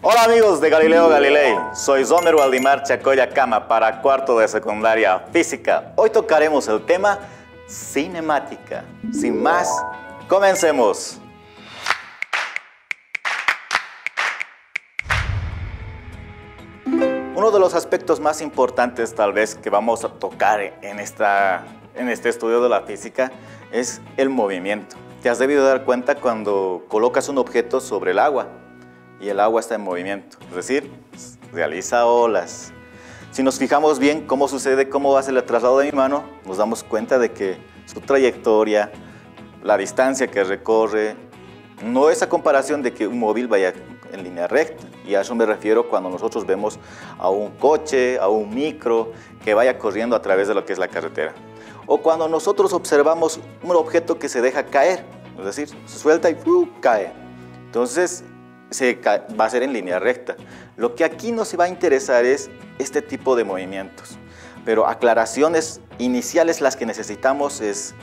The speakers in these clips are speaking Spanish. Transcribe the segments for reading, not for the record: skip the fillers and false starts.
Hola amigos de Galileo Galilei, soy Zomer Waldimar Chacoya Cama para cuarto de secundaria física. Hoy tocaremos el tema cinemática. Sin más, comencemos. Uno de los aspectos más importantes tal vez que vamos a tocar en este estudio de la física es el movimiento. Te has debido dar cuenta cuando colocas un objeto sobre el agua y el agua está en movimiento, es decir, realiza olas. Si nos fijamos bien cómo sucede, cómo hace el traslado de mi mano, nos damos cuenta de que su trayectoria, la distancia que recorre, no es a comparación de que un móvil vaya en línea recta. Y a eso me refiero cuando nosotros vemos a un coche, a un micro que vaya corriendo a través de lo que es la carretera. O cuando nosotros observamos un objeto que se deja caer, es decir, se suelta y cae. Entonces, va a ser en línea recta. Lo que aquí nos va a interesar es este tipo de movimientos. Pero aclaraciones iniciales las que necesitamos es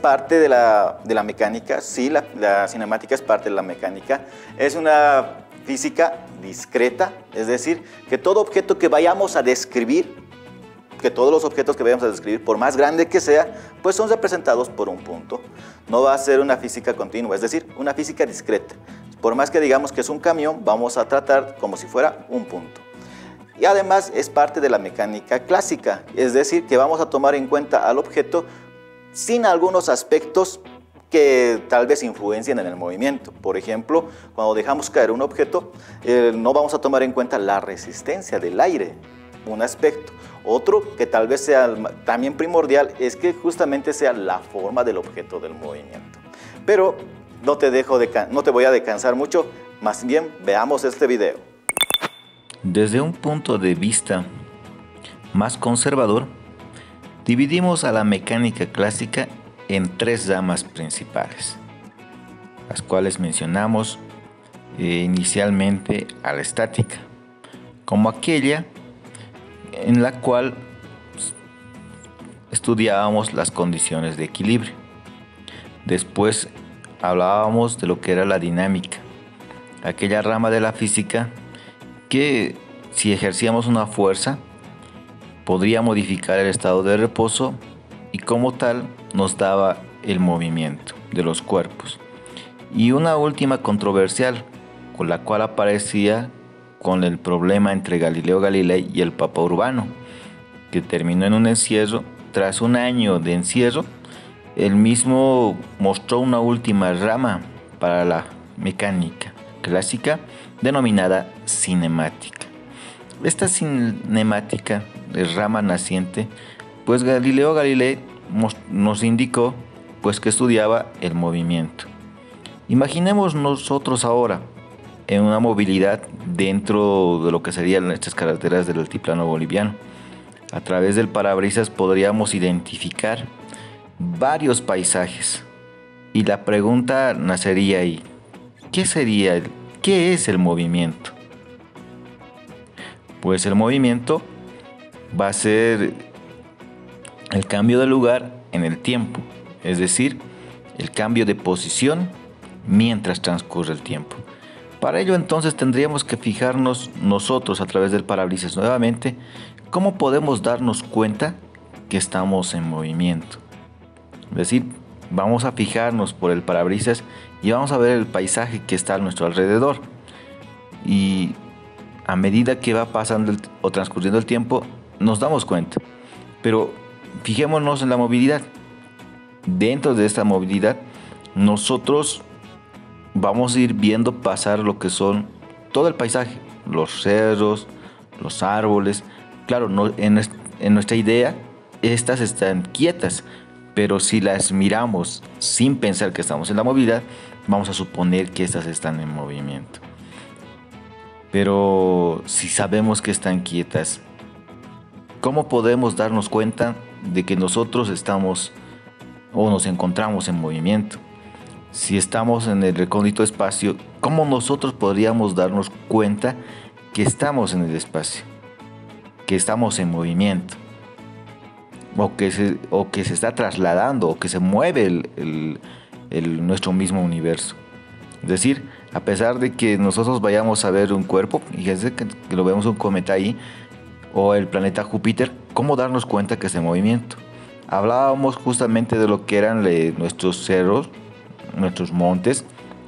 parte de la mecánica. Sí, la cinemática es parte de la mecánica. Es una física discreta, es decir, que todo objeto que vayamos a describir, que todos los objetos que vayamos a describir, por más grande que sea, pues son representados por un punto. No va a ser una física continua, es decir, una física discreta. Por más que digamos que es un camión, vamos a tratar como si fuera un punto. Y además es parte de la mecánica clásica, es decir, que vamos a tomar en cuenta al objeto sin algunos aspectos que tal vez influencien en el movimiento. Por ejemplo, cuando dejamos caer un objeto, no vamos a tomar en cuenta la resistencia del aire, un aspecto. Otro que tal vez sea también primordial es que justamente sea la forma del objeto del movimiento. Pero no te voy a descansar mucho, más bien veamos este video. Desde un punto de vista más conservador, dividimos a la mecánica clásica en tres ramas principales, las cuales mencionamos inicialmente a la estática, como aquella en la cual estudiábamos las condiciones de equilibrio. Después hablábamos de lo que era la dinámica, aquella rama de la física que si ejercíamos una fuerza podría modificar el estado de reposo y como tal nos daba el movimiento de los cuerpos. Y una última controversial, con la cual aparecía con el problema entre Galileo Galilei y el Papa Urbano, que terminó en un encierro. Tras un año de encierro, él mismo mostró una última rama para la mecánica clásica denominada cinemática. Esta cinemática de rama naciente, pues Galileo Galilei nos indicó pues que estudiaba el movimiento. Imaginemos nosotros ahora en una movilidad dentro de lo que serían estas carreteras del altiplano boliviano. A través del parabrisas podríamos identificar varios paisajes y la pregunta nacería ahí: ¿qué es el movimiento? Pues el movimiento va a ser el cambio de lugar en el tiempo, es decir, el cambio de posición mientras transcurre el tiempo. Para ello entonces tendríamos que fijarnos nosotros a través del parabrisas nuevamente cómo podemos darnos cuenta que estamos en movimiento. Es decir, vamos a fijarnos por el parabrisas y vamos a ver el paisaje que está a nuestro alrededor. Y a medida que va pasando o transcurriendo el tiempo, nos damos cuenta. Pero fijémonos en la movilidad. Dentro de esta movilidad, nosotros vamos a ir viendo pasar lo que son todo el paisaje, los cerros, los árboles. Claro, en nuestra idea, estas están quietas, pero si las miramos sin pensar que estamos en la movilidad, vamos a suponer que estas están en movimiento. Pero si sabemos que están quietas, ¿cómo podemos darnos cuenta de que nosotros estamos o nos encontramos en movimiento? Si estamos en el recóndito espacio, ¿cómo nosotros podríamos darnos cuenta que estamos en el espacio, que estamos en movimiento, o que se está trasladando, o que se mueve nuestro mismo universo? Es decir, A pesar de que nosotros vayamos a ver un cuerpo, fíjense que lo vemos un cometa ahí, o el planeta Júpiter, ¿cómo darnos cuenta que es en movimiento? Hablábamos justamente de lo que eran nuestros cerros, nuestros montes,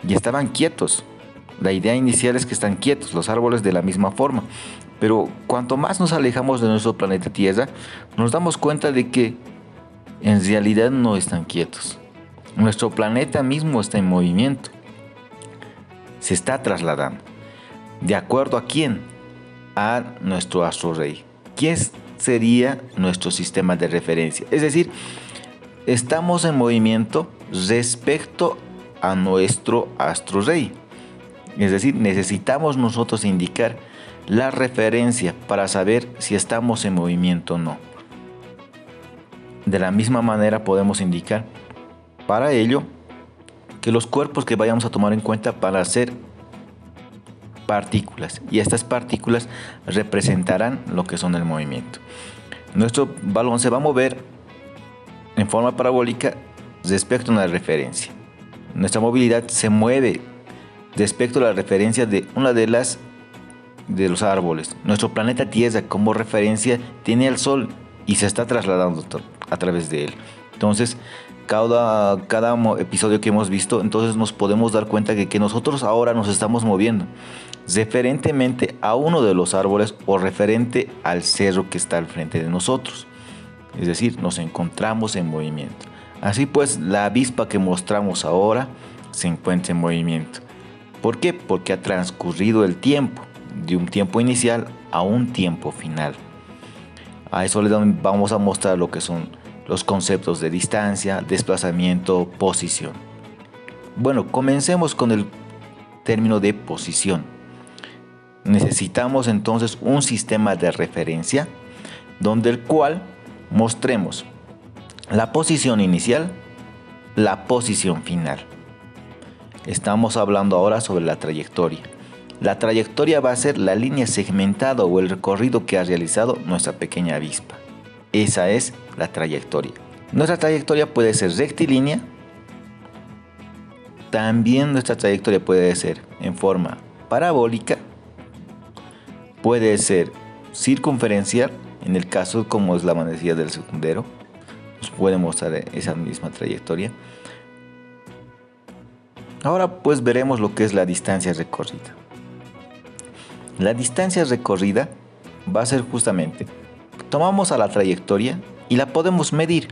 y estaban quietos. La idea inicial es que están quietos, los árboles de la misma forma. Pero cuanto más nos alejamos de nuestro planeta Tierra, nos damos cuenta de que en realidad no están quietos. Nuestro planeta mismo está en movimiento. Se está trasladando. ¿De acuerdo a quién? A nuestro astro rey. ¿Quién sería nuestro sistema de referencia? Es decir, estamos en movimiento respecto a nuestro astro rey. Es decir, necesitamos nosotros indicar la referencia para saber si estamos en movimiento o no. De la misma manera podemos indicar para ello que los cuerpos que vayamos a tomar en cuenta van a ser partículas, y estas partículas representarán lo que son el movimiento. Nuestro balón se va a mover en forma parabólica respecto a una referencia. Nuestra movilidad se mueve respecto a la referencia de una de los árboles. Nuestro planeta Tierra como referencia tiene el Sol y se está trasladando a través de él. Entonces, cada episodio que hemos visto, entonces nos podemos dar cuenta que nosotros ahora nos estamos moviendo referentemente a uno de los árboles o referente al cerro que está al frente de nosotros. Es decir, nos encontramos en movimiento. Así pues, la avispa que mostramos ahora se encuentra en movimiento. ¿Por qué? Porque ha transcurrido el tiempo, de un tiempo inicial a un tiempo final. A eso le vamos a mostrar lo que son los conceptos de distancia, desplazamiento, posición. Bueno, comencemos con el término de posición. Necesitamos entonces un sistema de referencia donde el cual mostremos la posición inicial, la posición final. Estamos hablando ahora sobre la trayectoria. La trayectoria va a ser la línea segmentada o el recorrido que ha realizado nuestra pequeña avispa. Esa es la trayectoria. Nuestra trayectoria puede ser rectilínea. También nuestra trayectoria puede ser en forma parabólica. Puede ser circunferencial, en el caso como es la manecilla del segundero. Nos puede mostrar esa misma trayectoria. Ahora pues veremos lo que es la distancia recorrida. La distancia recorrida va a ser justamente, tomamos a la trayectoria y la podemos medir.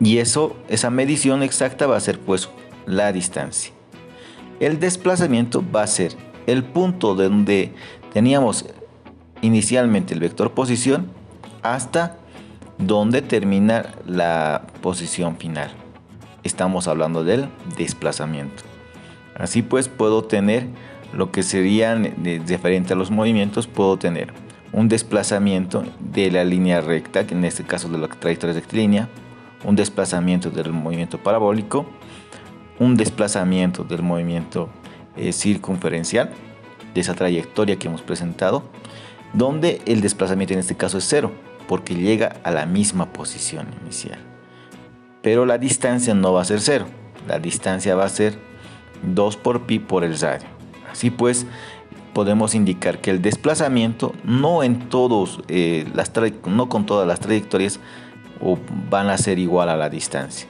Y esa medición exacta va a ser pues la distancia. El desplazamiento va a ser el punto donde teníamos inicialmente el vector posición hasta donde termina la posición final. Estamos hablando del desplazamiento. Así pues puedo tener lo que serían referente a los movimientos, puedo tener un desplazamiento de la línea recta, que en este caso de la trayectoria rectilínea, un desplazamiento del movimiento parabólico, un desplazamiento del movimiento circunferencial, de esa trayectoria que hemos presentado, donde el desplazamiento en este caso es cero, porque llega a la misma posición inicial. Pero la distancia no va a ser cero, la distancia va a ser 2 por pi por el radio. Así pues, podemos indicar que el desplazamiento no con todas las trayectorias van a ser igual a la distancia.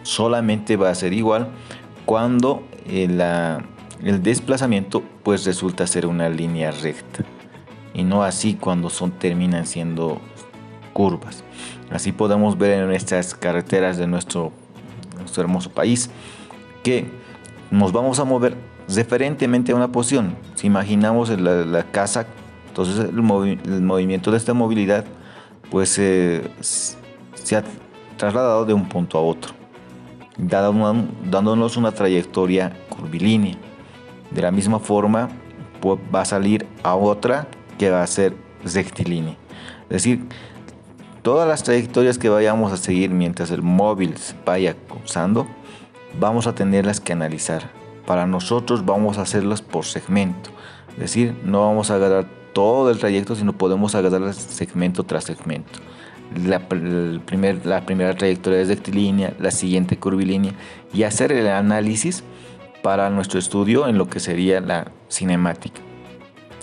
Solamente va a ser igual cuando el desplazamiento pues resulta ser una línea recta y no así cuando terminan siendo curvas. Así podemos ver en estas carreteras de nuestro hermoso país que nos vamos a mover referentemente a una posición. Si imaginamos la casa, entonces el movimiento de esta movilidad pues se ha trasladado de un punto a otro, dándonos una trayectoria curvilínea. De la misma forma pues, va a salir a otra que va a ser rectilínea. Es decir, todas las trayectorias que vayamos a seguir mientras el móvil vaya cruzando, vamos a tenerlas que analizar. Para nosotros vamos a hacerlas por segmento. Es decir, no vamos a agarrar todo el trayecto, sino podemos agarrar segmento tras segmento. La primera trayectoria es rectilínea, la siguiente curvilínea, y hacer el análisis para nuestro estudio en lo que sería la cinemática.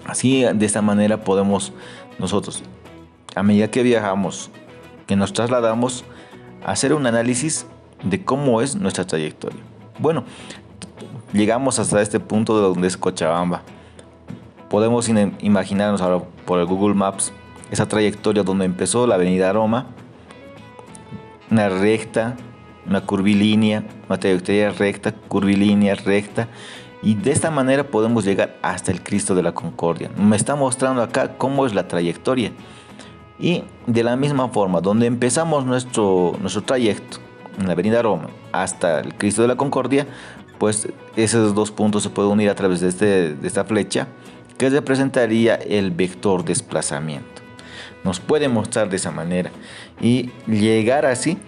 Así, de esta manera podemos nosotros, a medida que viajamos, que nos trasladamos, hacer un análisis de cómo es nuestra trayectoria. Bueno, llegamos hasta este punto de donde es Cochabamba. Podemos imaginarnos ahora por el Google Maps esa trayectoria donde empezó la avenida Roma, una recta, una curvilínea, una trayectoria recta, curvilínea, recta, y de esta manera podemos llegar hasta el Cristo de la Concordia. Me está mostrando acá cómo es la trayectoria. Y de la misma forma, donde empezamos nuestro trayecto, en la avenida Roma, hasta el Cristo de la Concordia, pues esos dos puntos se pueden unir a través de esta flecha, que representaría el vector desplazamiento. Nos puede mostrar de esa manera y llegar así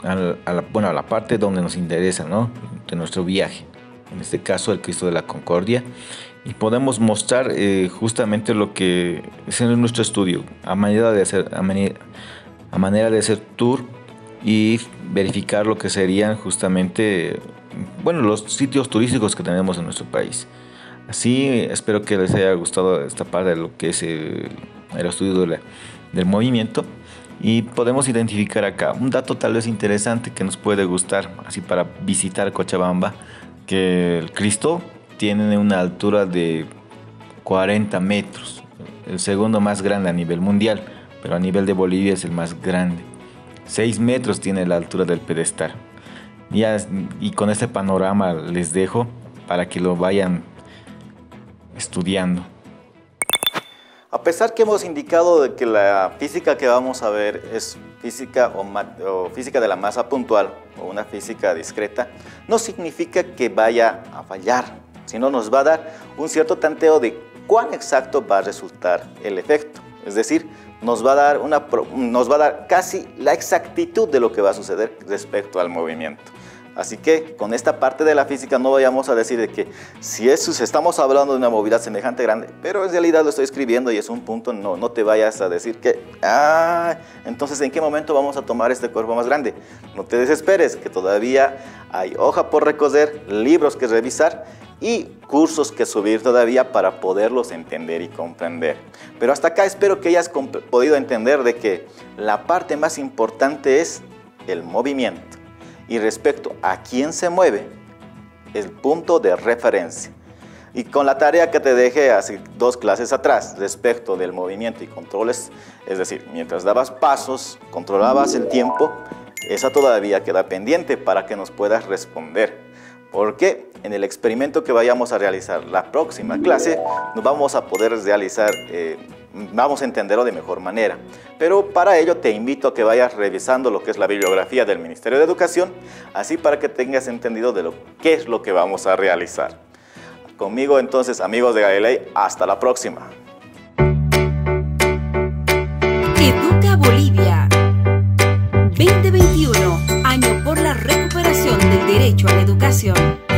a la parte donde nos interesa, ¿no?, de nuestro viaje, en este caso el Cristo de la Concordia, y podemos mostrar justamente lo que es en nuestro estudio a manera de hacer tour y verificar lo que serían justamente los sitios turísticos que tenemos en nuestro país. Así, espero que les haya gustado esta parte de lo que es el estudio del movimiento. Y podemos identificar acá un dato tal vez interesante que nos puede gustar, así para visitar Cochabamba, que el Cristo tiene una altura de 40 metros, el segundo más grande a nivel mundial, pero a nivel de Bolivia es el más grande. 6 metros tiene la altura del pedestal. Y con este panorama les dejo para que lo vayan estudiando. A pesar que hemos indicado de que la física que vamos a ver es física o física de la masa puntual o una física discreta, no significa que vaya a fallar, sino nos va a dar un cierto tanteo de cuán exacto va a resultar el efecto. Es decir, nos va a dar casi la exactitud de lo que va a suceder respecto al movimiento. Así que con esta parte de la física no vayamos a decir de que si estamos hablando de una movilidad semejante grande, pero en realidad lo estoy escribiendo y es un punto, no te vayas a decir que, entonces ¿en qué momento vamos a tomar este cuerpo más grande? No te desesperes, que todavía hay hoja por recoger, libros que revisar y cursos que subir todavía para poderlos entender y comprender. Pero hasta acá espero que hayas podido entender de que la parte más importante es el movimiento. Y respecto a quién se mueve, el punto de referencia. Y con la tarea que te dejé hace 2 clases atrás respecto del movimiento y controles, es decir, mientras dabas pasos, controlabas el tiempo, esa todavía queda pendiente para que nos puedas responder. Porque en el experimento que vayamos a realizar la próxima clase, nos vamos a poder realizar, vamos a entenderlo de mejor manera. Pero para ello te invito a que vayas revisando lo que es la bibliografía del Ministerio de Educación, así para que tengas entendido de qué es lo que vamos a realizar. Conmigo entonces, amigos de Galilei, hasta la próxima. Educa Bolivia 2021, año por la recuperación del derecho a la educación.